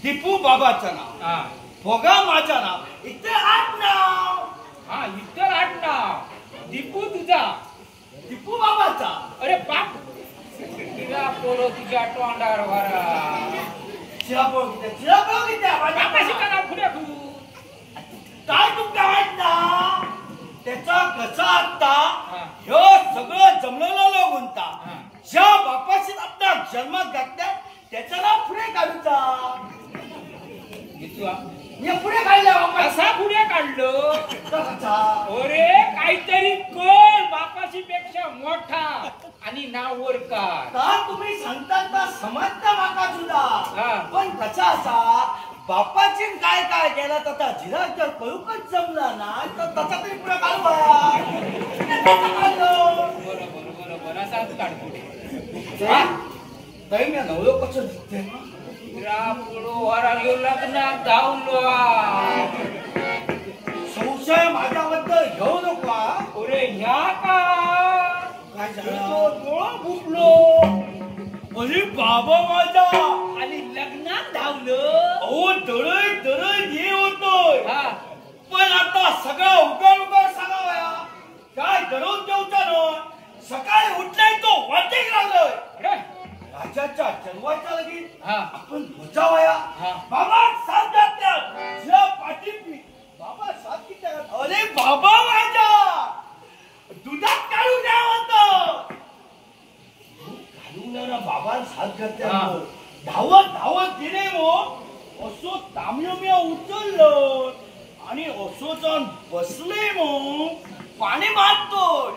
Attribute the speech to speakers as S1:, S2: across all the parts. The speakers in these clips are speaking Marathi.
S1: दीपू बाबाचं नाव, भोगा माझं नाव, इतर आठ नाव.
S2: हा इतर आठ नाव. दीपू तुझा,
S1: दीपू बाबाचा.
S2: अरे बाप शिरा पोलो तुझ्या तोंडावर वरा
S1: चिरापळ कित्या
S2: बापाशी का नाव फुड्या तू
S1: काय तुमका माहित ना त्याचा कसा आता
S2: हा.
S1: ह्यो सगळं जमलेलं लोक म्हणता
S2: हा.
S1: ज्या बापाशी आपल्या जन्मात घातल्या त्याच्या नाव पुढे काढूचा
S2: घेतला
S1: मी पुढे काढल्या बापा
S2: कसा पुढे काढलं
S1: कसा
S2: अरे काहीतरी कोण बापाशी पेक्षा मोठा आणि नाव वर काढ
S1: का तुम्ही सांगतात ना समजता माका
S2: हा.
S1: सुद्धा पण कसा असा बापाची काय काय केला तसा जिरा जर कळूकच जमला ना तर तसा तरी पुढे काढू
S2: बरोबर असाच काढ पुढे
S1: तरी मी नवलो कसं दिसते
S2: पुढो वरा लग्नात धावलो
S1: संशय माझ्याबद्दल घेऊ नको
S2: अरे ह्या का
S1: काय
S2: डोळा फुटलो
S1: अरे बाबा माझा
S2: आणि लग्नात धावलं
S1: अहो दरड ये होतोय
S2: हा
S1: पण आता सगळं उघड सांगावया काय दररोज जेवता न सकाळी उठलाय तो वाटेक लागलोय
S2: अरे
S1: राजाच्या जन्माच्या लगीन
S2: हा
S1: आपण बचावया
S2: हा.
S1: बाबा साथ द्या ज्या पाठीपी बाबा साथ किती अरे बाबा माझा दुधात काढून द्या होतं काढून बाबा साथ घातल्या
S2: हा.
S1: धावत गेले मग असो तांबड्या उचललं आणि असो जाऊन बसले मग पाणी मारतोय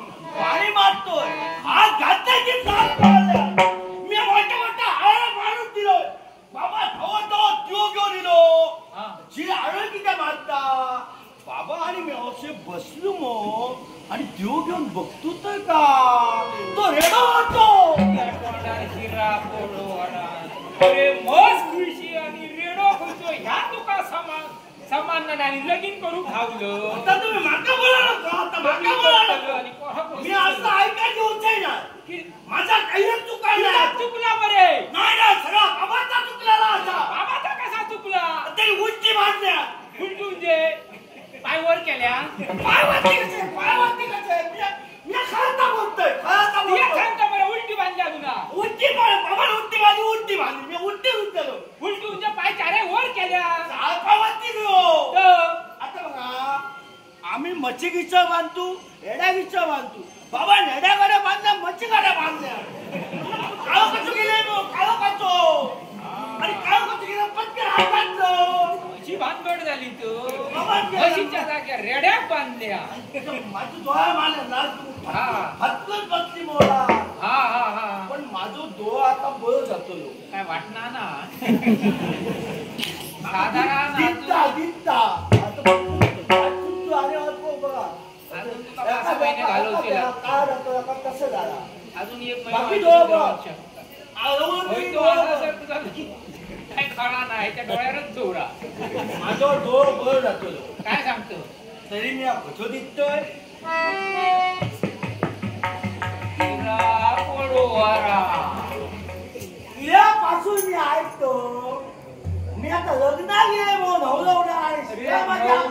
S1: हात घातला की साथ मारल्या मी मोठा आळ मारून दिलोय बाबा धावत त्यो घेऊन दिलो जी आळ किती मारता बाबा आणि मी असे बसलो मग आणि त्यो घेऊन बघतो तर का तो रेडा होतो
S2: हिरा पोलो वरा अरे मस्त खुशी आणि रेडो होतो ह्या तुका समान आणि लगीन करू धावलं
S1: आता तुम्ही माका बोला ना आता माका बोला मी असं ऐकायचं होतंय ना
S2: की
S1: माझा काहीच चुकायला
S2: चुकला बरे
S1: नाही ना सगळा बाबाचा चुकलेला असा
S2: बाबाचा कसा चुकला
S1: तरी उलटी बांधल्या
S2: उलटून जे पाय वर केल्या
S1: पायवरती कसे मी खरंता बोलतोय
S2: सांगता बरं उलटी बांधल्या तुला
S1: उलटी बाबा उलटी बांधली मी उलटी उचललो
S2: उलटून जे पाय चारे वर केल्या
S1: पायवरती घेऊ
S2: तर
S1: आता बघा आम्ही मच्छी गिच्चा बांधतो रेड्या गिच्चा बांधतो बाबा नेड्या गाड्या बांधल्या मच्छी गाड्या बांधल्या काळो कचो गेले काळो कचो आणि काळो कचो गेले पटकन हात बांधलो
S2: अशी भानगड झाली तू
S1: बाबा
S2: म्हशीच्या जाग्या रेड्या बांधल्या
S1: माझं डोळा मारला
S2: हा.
S1: हत्कच बसली मोळा
S2: हा
S1: पण माझं डोळा आता बळ जातो
S2: काय वाटणार ना साधारण
S1: दिसता आता आणि बघा
S2: अजून तुका 5 महिने घालवशील
S1: कसं झाला
S2: अजून एक
S1: बाकी
S2: महिना
S1: डोळा
S2: होय तो असा सर तुझा काय खरा नाही त्या डोळ्यावरच जोरा
S1: माझं डोळ बळ जातो
S2: काय सांगतो
S1: तरी मी कसं दिसतोय
S2: हिरा पोलो वरा
S1: पासून मी ऐकतो मी आता लग्नाला गेले म्हणून नवलवडा आणि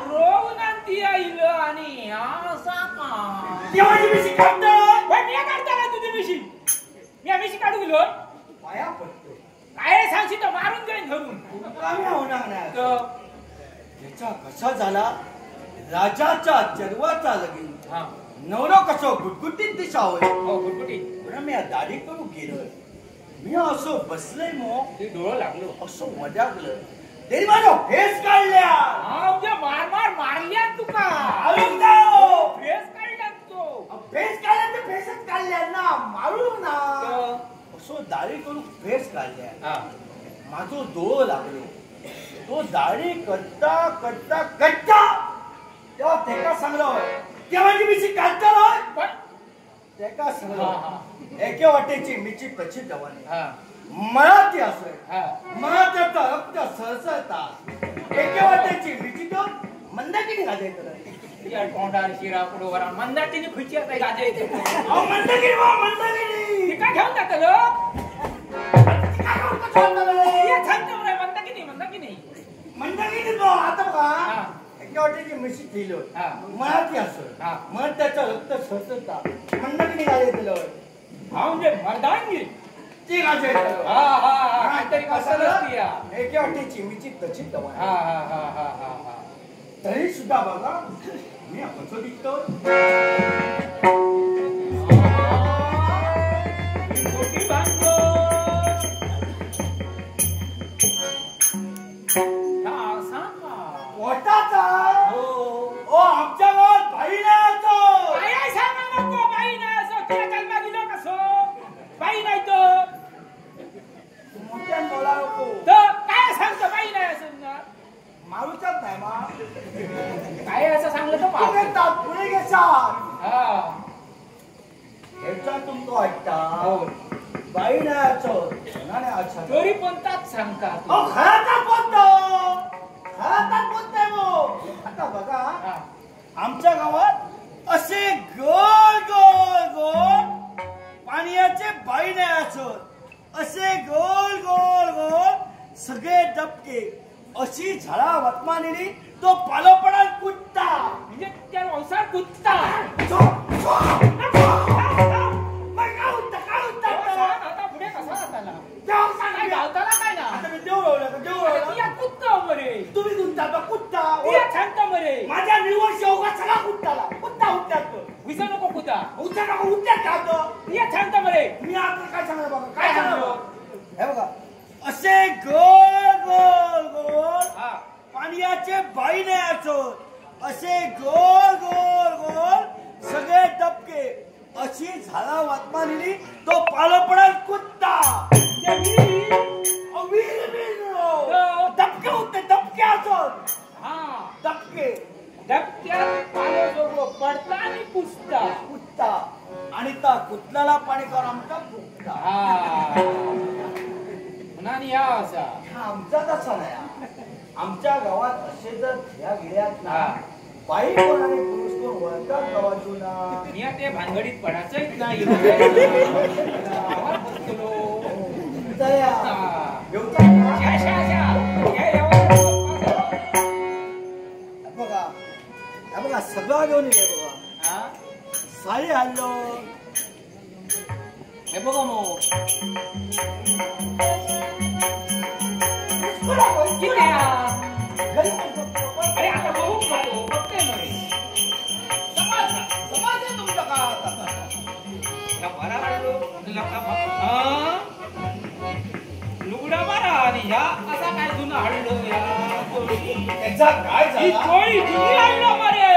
S2: रोगनांती आईल आणि असा का
S1: ती माझी मिशी काढतोय
S2: पण मी काढता का तुझी मिशी मी मिशी काढू गेलो
S1: पाया पडतो
S2: काय सांगशी तर मारून जाईन घरून
S1: कमी होणार नाही
S2: तर
S1: त्याचा कसा झाला राजाच्या जन्माचा लगीन
S2: हा
S1: नवरा कसं गुटगुटीत दिसा होय
S2: हो गुटगुटी
S1: बरं मी दाढी करून गेलोय मी असं बसलंय मग
S2: ते डोळं लागलो
S1: असं मजाकलं तरी माझं फेस काढल्या
S2: हा उद्या मारल्या तुका
S1: आलोक जाओ
S2: फेस काढला तो
S1: फेस काढल्या तर फेसच काढल्या ना मारू ना
S2: तर
S1: असं दाढी करून फेस काढल्या
S2: हा
S1: माझं डोळ लागलो तो दाढी करता करता करता तेव्हा तेका सांगलं तेव्हा माझी मिशी काढता होय
S2: पण
S1: तेका सांगलं
S2: हा.
S1: एके वाटेची मिची तशी जवानी
S2: हा
S1: मला ती असोय
S2: हा
S1: मला त्याचा रक्त सळसळता एके वाटेची मिची तो मंदाकिनी गाजे करत
S2: या तोंडार शिरा पुढे वरा मंदाटीने खुची आता गाजा येते
S1: मंदाकिनी
S2: ती काय घेऊन जातं लोक
S1: मंदाकिनी तो आता बघा
S2: हा.
S1: एके वाटेची मिशी ठेवली
S2: हा.
S1: मला ती असोय
S2: हा.
S1: मग त्याचा रक्त सळसळता मंदाकिनी गाजे केलं
S2: हा म्हणजे मर्दांगी
S1: ती गाजवायचं.
S2: हा हा हा काहीतरी कसं असते या.
S1: एके वाटेची विचित्र चित्त
S2: हा हा हा हा हा हा.
S1: तरी सुद्धा बघा मी कसं दिसतो.
S2: मोठी बांधो. हा सांगा.
S1: पोटाचा
S2: हो.
S1: ओ आमच्या गावात बाई नाही असतो.
S2: काय सांगा नको बाई नाही असो तिला जन्म दिलो कसो बाई नाही तर
S1: मोठ्यान बोला नको.
S2: तर काय सांगतो बाई नाही असं ना
S1: मारूच्याच नाही मा.
S2: काय असं सांगलं तर
S1: पुढे
S2: पाहतो.
S1: घेतात पुढे घेतात.
S2: हा
S1: ह्याचा तुमका वाटता
S2: हो
S1: बाई नाही असत नाही अच्छा.
S2: तरी पण त्याच सांगता तू.
S1: अहो खराचा बोलतो खराचाच बोलतोय मग. आता बघा
S2: हा.
S1: आमच्या गावात असे गोल गोल गोल पाण्याचे बाई नाही असत. असे गोल गोल गोल सगळे डबके अशी झाडा वतमानेली तो पालोपडात कुत्ता.
S2: म्हणजे त्या व्यवसाय कुत्ता. आता पुढे कसा हाताला काय गावताला काय ना तिया कुत्ता मरे
S1: तुम्ही तुमचा तो कुत्ता
S2: तिया सांगता मरे
S1: माझ्या निवड शेवगा सगळा कुत्ताला कुत्ता उठ्यात
S2: विसरू नको कुत्ता
S1: उठ्या नको उठ्यात टाकतो.
S2: तिया सांगता मरे
S1: मी आता काय सांगणार बघा
S2: काय
S1: काय
S2: सांगतो?
S1: सांगणार हे बघा असे गोल गोल गोल
S2: हा
S1: पाण्याचे बाई नाही असत. असे गोल गोल गोल सगळे डबके अशी झाडा वातमानेली तो पालोपडात कुत्ता.
S2: त्या विहिरी.
S1: डबके होते डबके असत.
S2: हा
S1: डबके
S2: डबक्यात पालो जोगो पडता आणि पुसता.
S1: कुत्ता आणि त्या कुत्र्याला पाणी करून आमचा कुत्ता.
S2: हा म्हणून या असा
S1: हा आमचा तसा नाही. आमच्या गावात असे जर ह्या गिड्यात ना
S2: हा.
S1: बाई कोण आणि पुरुष कोण वळतात गावातून ना.
S2: मी ते भानगडीत पडायचंच नाही. गावात बसलो.
S1: तया
S2: हा.
S1: येऊचा ना?
S2: शा, शा, शा. हे एवढं.
S1: हे बघा सगळं घेऊन ये बघा.
S2: हा?
S1: साडी हल्लो
S2: हे बघा मग किती आहे? अरे आता बघू नको. बघते मरे.
S1: तुमचा का
S2: या बरा राहिलो. लका बघ. हा? लुगडा बरा आणि ह्या असा काय जुना हळलं या चोळी.
S1: त्याचा काय
S2: ही
S1: झाला
S2: चोळी जुनी हळलं मरे.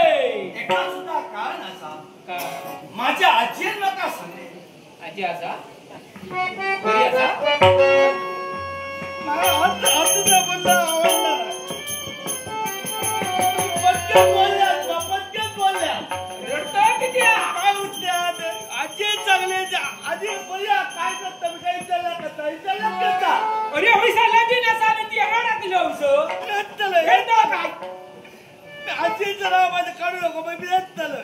S1: एका सुद्धा कारण असा
S2: का?
S1: माझ्या आजीन नका सांगे.
S2: आजी असा बरी असा
S1: मला तुझा बोलला आवडला. पटकन बोलल्या
S2: रडतोय किती आहे?
S1: काय उठल्यात आजी चांगले आजी बोलल्या काय करता मी काही चालला करता
S2: अरे होईसाला ती नसाने ती रडत दिलं रडतो काय?
S1: आजी जरा माझं काढू नको मी रचतलोय.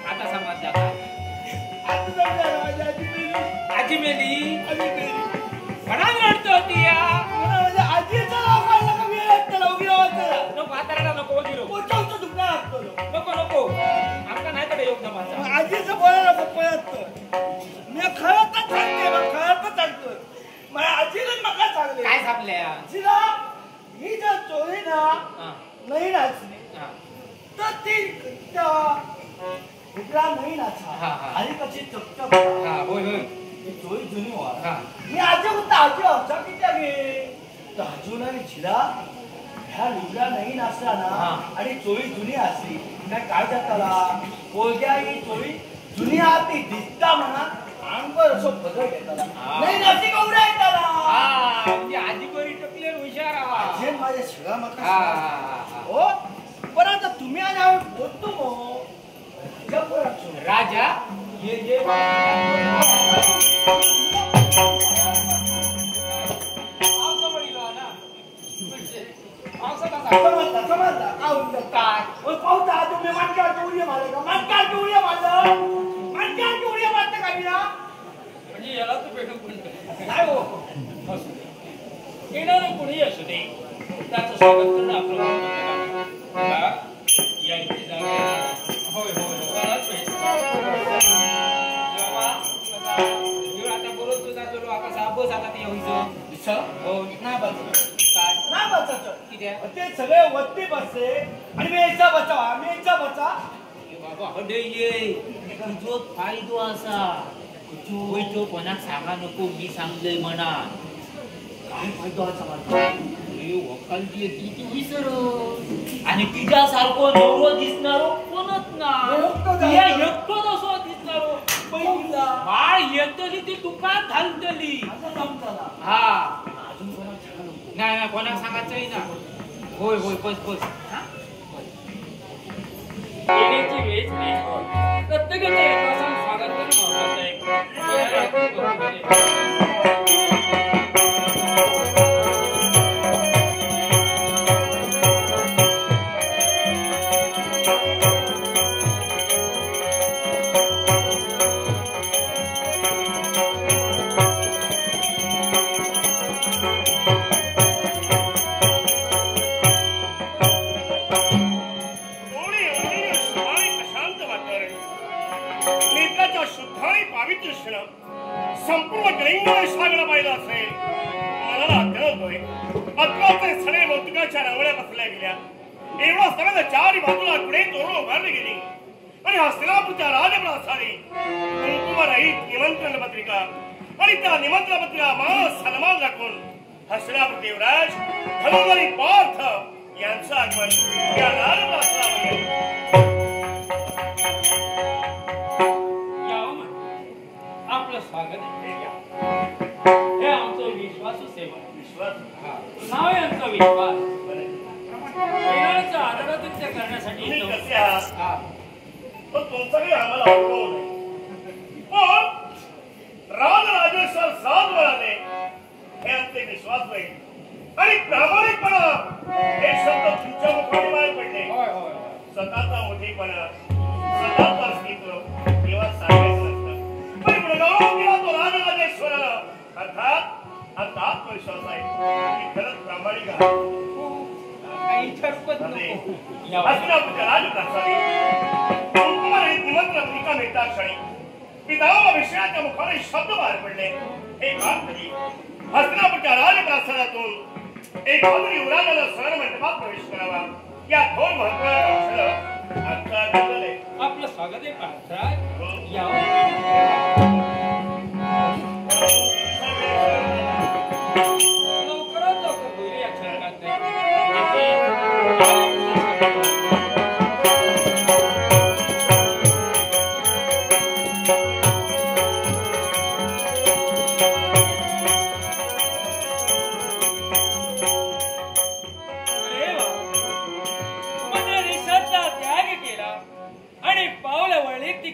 S2: आता समजला का?
S1: आता समजा माझी आजी मेली.
S2: आजी मेली
S1: आजी मेली.
S2: म्हणाल रडतो ती या.
S1: मला माझ्या आजीचं नाव काढलं का मी रचतलो उभी राहतला.
S2: नको हाताला नको दिलो.
S1: पोटावचं दुखणं असतो.
S2: नको नको आमका नाही तर योग जमाचा.
S1: आजीचं बोलायला पळत मी खरंच सांगते मग खरंच सांगतोय. माझ्या आजीला नका सांगले.
S2: काय सांगल्या?
S1: आजीला ही जर चोरी ना
S2: हा,
S1: नाही नाचली
S2: हा.
S1: तर ती इकडा नाही नाचा.
S2: हा, हा.
S1: आणि कशी चपचप
S2: हा, होय होय.
S1: ही चोरी जुनी व्हा.
S2: हा.
S1: मी आजी म्हणतो आजी असा किती गे तर अजून आणि झिला ह्या लुगडा नाही नाचला ना
S2: हा.
S1: आणि चोरी जुनी असली काय जाताला पोरग्या ही चोरी जुनी आती दिसता म्हणा अंगवर असं बदल घेताला
S2: हा.
S1: नाही नाची कवड्या येताला.
S2: हा, म्हणजे आजी बरी टकले हुशार आवा.
S1: आजी माझ्या शिळा
S2: हा,
S1: मका
S2: हा, हा.
S1: हो पण आता तुम्ही आणि आम्ही बोलतो मग
S2: राजा
S1: ये ये
S2: पावसावळीला ना. पावसात असा.
S1: समजला का होतं
S2: काय?
S1: पावसा तुम्ही मानकाची उडी मारले का मानकाची उडी मारलं मानकाची उडी मारते का मी ना
S2: म्हणजे याला तू भेटून म्हणतो.
S1: काय हो
S2: असू दे. येणारं कोणी असू दे त्याचं स्वागत करणं आपलं कर्तव्य आहे. बघा, या इथे जागा होय होय बराच वेळ. जेव्हा आता बोलत होता तो आता होईजो
S1: दिसं?
S2: हो
S1: नाही बसत.
S2: काय
S1: नाही बसायचं.
S2: कित्याक
S1: ते सगळे वरती बसले आणि मी याचा बचाव आम्ही याचा बचा
S2: ए बाबा हडे ये तुझो फायदो असा होय तो कोणाक सांगा नको मी सांगलंय म्हणा
S1: काय फायदा व्हायचा माझा?
S2: वकाल ती विसर आणि तिच्या सारखो नवरो दिसणारो कोणच ना एकटोच असो दिसणारो
S1: पहिला
S2: बाळ येतली ती दुकान घालतली
S1: असं काम झाला.
S2: हा
S1: अजून कोणाला सांगा नको.
S2: नाही नाही कोणाक सांगायचंय ना होय होय बस बस येण्याची वेळ नाही प्रत्येकाच्या येताचं स्वागत करणं महत्वाचं आहे
S3: संपूर्ण ग्रहिंगाने सागणं पाहिलं असेल मला आठवतोय अत्राचे सडे मौतुकाच्या रावळ्या बसल्या गेल्या एवढा सगळ्या चारी बाजूला पुढे तोरण उभारली गेली आणि हस्तिनापूरच्या राजप्रासादी कुंकुमरहित निमंत्रण पत्रिका आणि त्या निमंत्रण पत्रिका मान सन्मान राखून हस्तिनापूर देवराज धनुर्धरी पार्थ यांचं आगमन या राजप्रासादामध्ये
S2: आपलं स्वागत हे आमचं विश्वासू सेवा
S3: विश्वास
S2: नाव आहे आमचा विश्वास आदरातिथ्य करण्यासाठी
S3: तुम्ही कसे आहात पण तुमचा काही आम्हाला अनुभव नाही पण राजराजेश्वर साध म्हणाले हे आमचे विश्वास नाही आणि प्रामाणिकपणा हे शब्द तुमच्या मुखाने बाहेर पडले स्वतःचा मोठेपणा स्वतःचा अस्तित्व तेव्हा सांगायचं नसतं पण गुणगान केला तो राजराजेश्वराला अर्थात आता आत्मविश्वास आहे की खरंच प्रामाणिक आहे हस्तिनापूरच्या राजप्रासादी कुंकुमरहित निमंत्रण पत्रिका मिळता क्षणी पितामहाविषयाच्या मुखाने शब्द बाहेर पडले हे काम कधी हस्तिनापूरच्या राजप्रासादातून एक बहादूर युवराजाला स्वर्ण मंडपात प्रवेश करावा या थोर महत्वाच्या क्षण आजचा घडले
S2: आपलं स्वागत आहे पाहताय लवकरात लवकर बोलू या क्षणात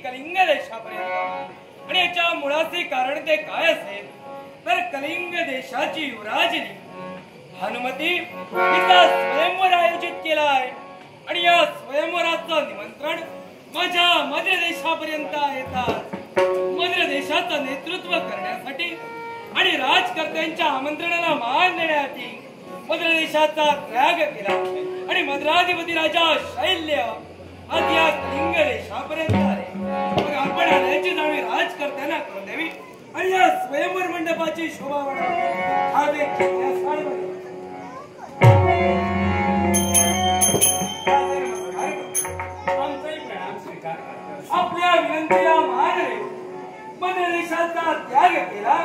S2: कलिंग देशापर्यंत आणि याच्या मुळाचे कारण ते काय असेल तर कलिंग देशाची युवराजनी हनुमती हिचा स्वयंवर आयोजित केला आहे आणि या स्वयंवराचं निमंत्रण माझ्या मद्र देशापर्यंत येतात मद्र देशाचं नेतृत्व करण्यासाठी आणि राजकर्त्यांच्या आमंत्रणाला मान देण्यासाठी मद्र देशाचा त्याग केला आणि मद्राधिपती राजा शैल्य आज या कलिंग देशापर्यंत आले मग आपण आल्याची जाणीव राजकर्त्यांना करून द्यावी आणि या स्वयंवर मंडपाची शोभा वाढवावी आपल्या विनंतीला मान देऊन मद्र देशाचा त्याग केला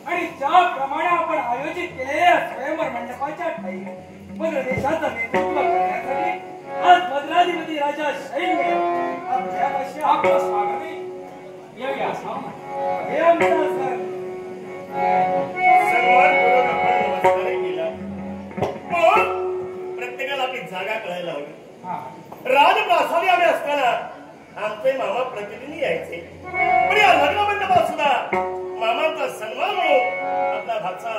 S2: आणि ज्याप्रमाणे आपण आयोजित केलेल्या स्वयंवर मंडपाच्या ठाई मद्र देशाचं नेतृत्व करण्यासाठी आज मद्राधिपती राजा शैल्य आपल्यापाशी आपलं स्वागत आहे येऊया हे आमचा सर
S3: सर्वात बरोबर आपण नमस्कार केला पण प्रत्येकाला आपली जागा कळायला हवी राजप्रासादी आम्ही असताना आमचे मामा प्रतिनिधी यायचे पण या लग्न मंडपात सुद्धा मामांचा सन्मान म्हणून आपला भाचा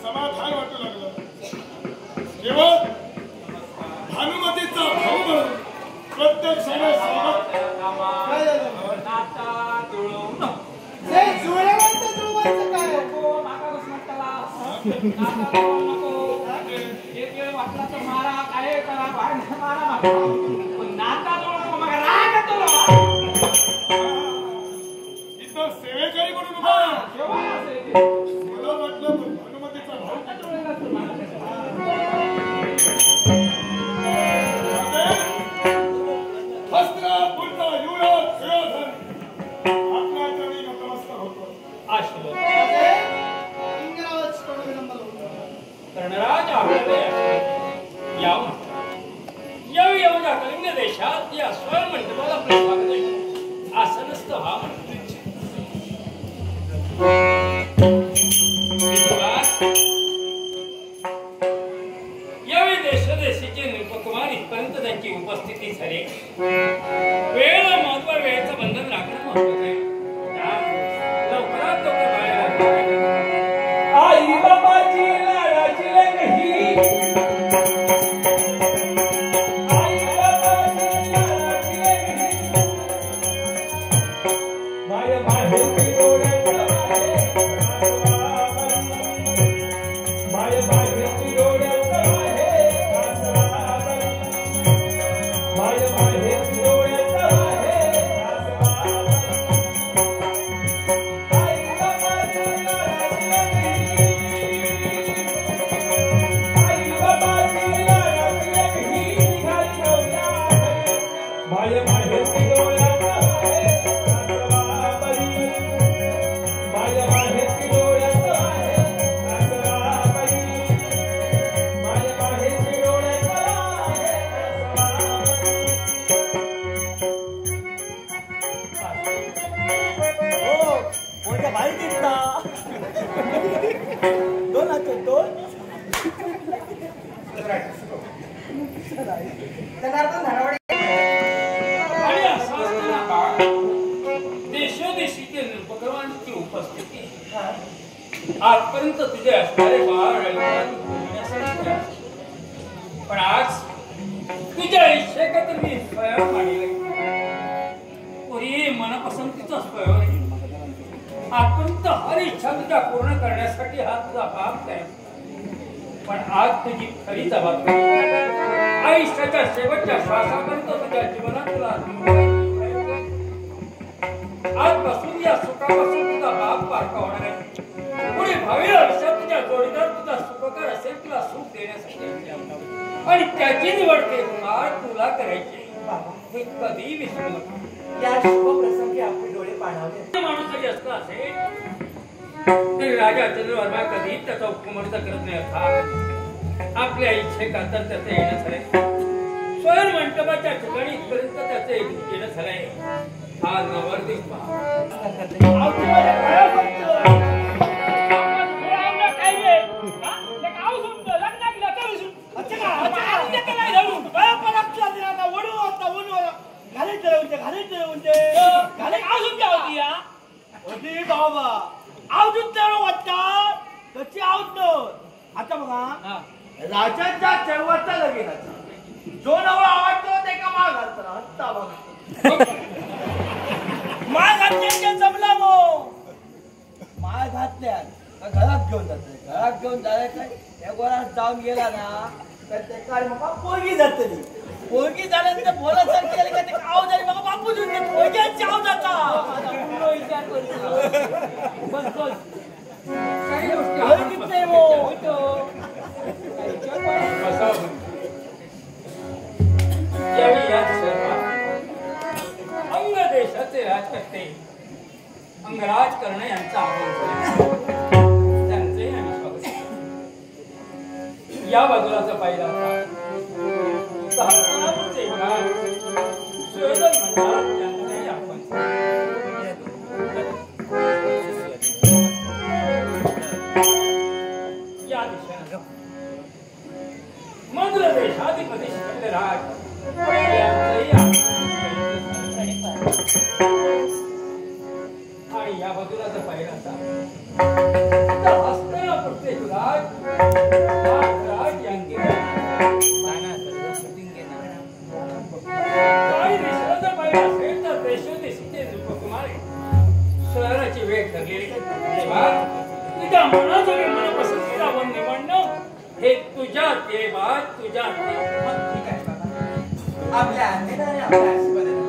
S4: समाधान वाटू लागलं प्रत्यक्षाने स्वागत.
S5: काय झालं?
S2: नाता जुळवून
S5: हे जुळवायचं जुळवायचं काय?
S2: नको माका कसं म्हणताला नाता जुळवू नको एक वेळ वाटला तर मारा काय करा बाहेर मारा पण नाता जुळवू नको मग राग येतो
S4: इथं सेवेकरी म्हणून उभा आहे.
S2: केव्हा असेल ते?
S4: मला वाटलं तो भानुमतीचा भाऊ.
S2: नाता जुळवला तर मला कसं?
S4: हस्त्र फुलता युवराज शिरोधन आपल्या चरणी नतमस्तक होतो.
S2: आशीर्वाद
S5: इंग्रज विलंब होतो.
S2: कर्णराज आवडले यावं येऊ या कलिंग देशात या स्वयं मंडपाला आपलं स्वागत आहे असं नसतं हा म्हणतो यावेळी देशदेशीचे निरुपकुमार इथपर्यंत त्यांची उपस्थिती झाली वेळ महत्व वेळेचं बंधन राखणं महत्वाचं आहे लवकरात लवकर बाहेर आई बाबाची लाडाची लेकही आई बाबाची लाडाची लेकही माय बाहेरची डोळ्यात माय बाहेरची डोळ्यात माय बाहेरची डोळ्यात देशोदेशीचे उपक्रमांची उपस्थिती आजपर्यंत तुझे असणारे बाळ पण आज तुझ्या आयुष्यात तर मी स्वयं मांडले पुरी मनपसंतीचा स्वयं आजपर्यंत हर इच्छा तुझ्या पूर्ण करण्यासाठी हा तुझा बाप आहे पण आज तुझी खरी जबाबदारी आयुष्याच्या शेवटच्या श्वासापर्यंत तुझ्या जीवनात तुला आजपासून या सुखापासून तुझा बाप बारका होणार आहे पुढे भावी आयुष्यात तुझ्या जोडीदार तुझा सुखकर असेल तुला सुख देण्यासाठी आणि त्याची निवड तुला करायची हे कधी विसरू नका
S6: या शुभ प्रसंगी आपले डोळे पाणावले
S2: माणूस जरी असला असेल तरी राजा चंद्रवर्मा कधी त्याचा उपकुमारीचा करत नाही अर्थात आपल्या इच्छेखातर त्याचं येणं झालंय स्वयं मंडपाच्या ठिकाणी इथपर्यंत त्याचं येणं झालंय हा नवरदेव
S1: आता बघा राजाच्या शेवटचा लगीनाचा जो नवरा आवडतो ते का माळ घालतो हत्ता बघा माळ घातल्या जमला मग माळ घातल्यात घरात घेऊन जाते घरात घेऊन जायला काय त्या घरात जाऊन गेला ना तर ते काय मग पोरगी जातली पोरगी झाल्यानंतर बोलायचं केलं का ते काव झाली मग बापू घेऊन पोरगी चाव जाता विचार करतो बस बस अंग देशाचे राजकर्ते अंगराज करणे यांचा आगमन त्यांचे आम्ही स्वागत या बाजूलाचा पाहिला मधुर देशाधिपती शिखंडराज आणि या बाजूला जर पाहिला असताना पृथ्वीराज राज यांगे
S6: आपल्या आज्ञेनं आणि आपल्या आशीर्वादानं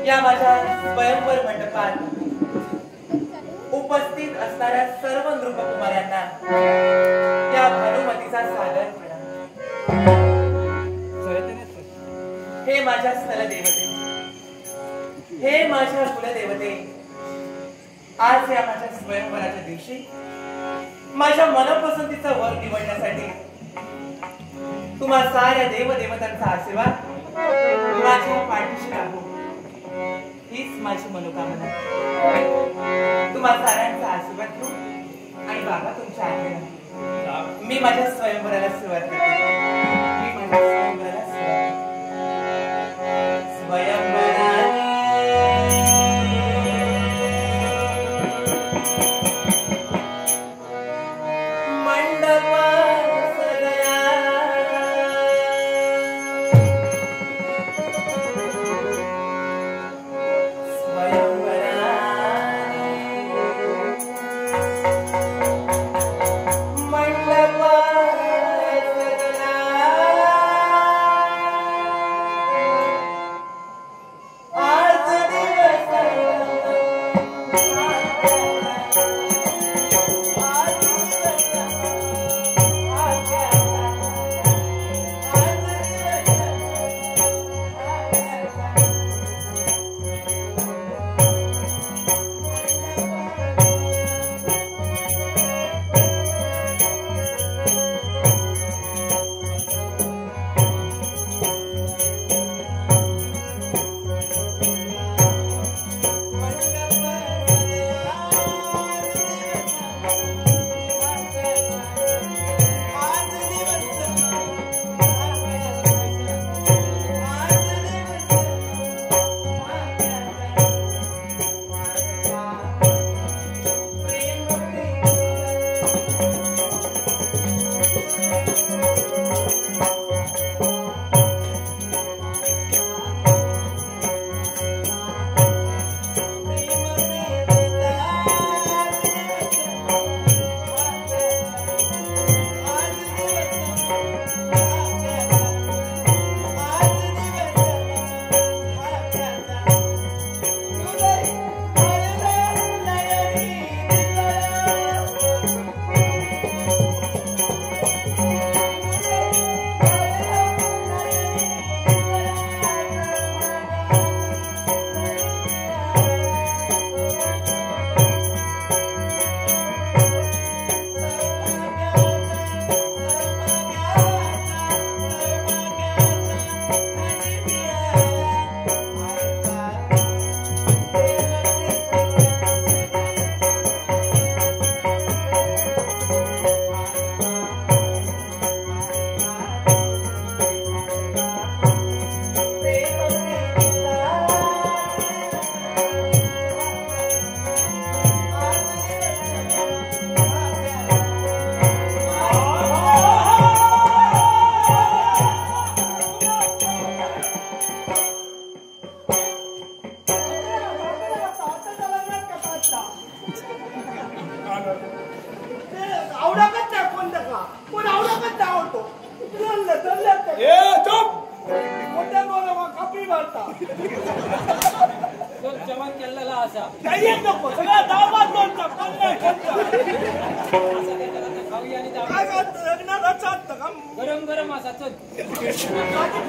S6: या माझ्या स्वयंवर मंडपात उपस्थित असणाऱ्या सर्व नृपकुमारांना या भानुमतीचा सादर प्रणाम. हे माझ्या स्थलदेवते, हे माझ्या कुलदेवते, आज या माझ्या स्वयंवराच्या दिवशी माझ्या मनपसंतीचा वर निवडण्यासाठी तुम्हा साऱ्या देवदेवतांचा आशीर्वाद माझ्या पाठीशी राहू हीच माझी मनोकामना. तुम्हा साऱ्यांचा आशीर्वाद घेऊ आणि बाबा तुमच्या आज्ञेनं मी माझ्या स्वयंवराला सुरुवात करते. मी माझ्या स्वयंवराला
S2: गरम गरम असा चल
S1: माझ्या